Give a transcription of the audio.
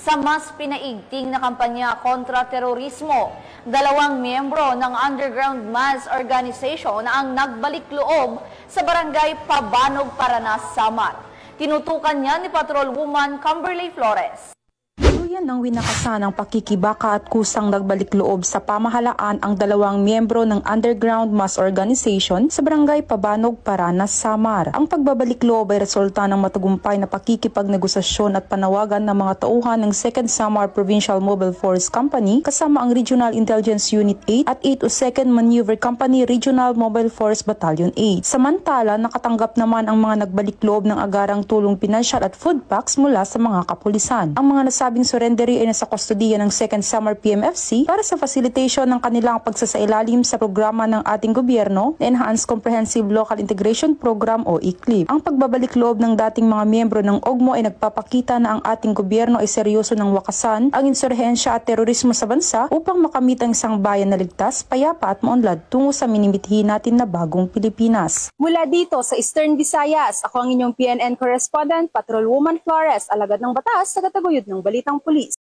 Sa mas pinaigting na kampanya kontra terorismo, 2 miyembro ng Underground Mass Organization ang nagbalik loob sa barangay Pabanog, Paranas, Samar. Tinutukan niya ni Patrolwoman Kimberly Flores. Tuluyan ng winakasan ng pakikibaka at kusang nagbalik loob sa pamahalaan ang 2 miyembro ng Underground Mass Organization sa barangay Pabanog, Paranas, Samar. Ang pagbabalik loob ay resulta ng matagumpay na pakikipagnegosasyon at panawagan ng mga tauhan ng 2nd Samar Provincial Mobile Force Company kasama ang Regional Intelligence Unit 8 at 8 o 2nd Maneuver Company Regional Mobile Force Battalion 8. Samantala, nakatanggap naman ang mga nagbalik loob ng agarang tulong pinansyal at food packs mula sa mga kapulisan. Ang mga nasabing surrendery ay nasa kustodiya ng 2nd Samar PMFC para sa facilitation ng kanilang pagsasailalim sa programa ng ating gobyerno na Enhanced Comprehensive Local Integration Program o ECLIP. Ang pagbabalik loob ng dating mga miyembro ng OGMO ay nagpapakita na ang ating gobyerno ay seryoso ng wakasan ang insurhensya at terorismo sa bansa upang makamit ang isang bayan na ligtas, payapa at maunlad tungo sa minimithi natin na bagong Pilipinas. Mula dito sa Eastern Visayas, ako ang inyong PNN correspondent, Patrolwoman Flores, alagad ng batas, tagataguyod ng Balitang Pulis.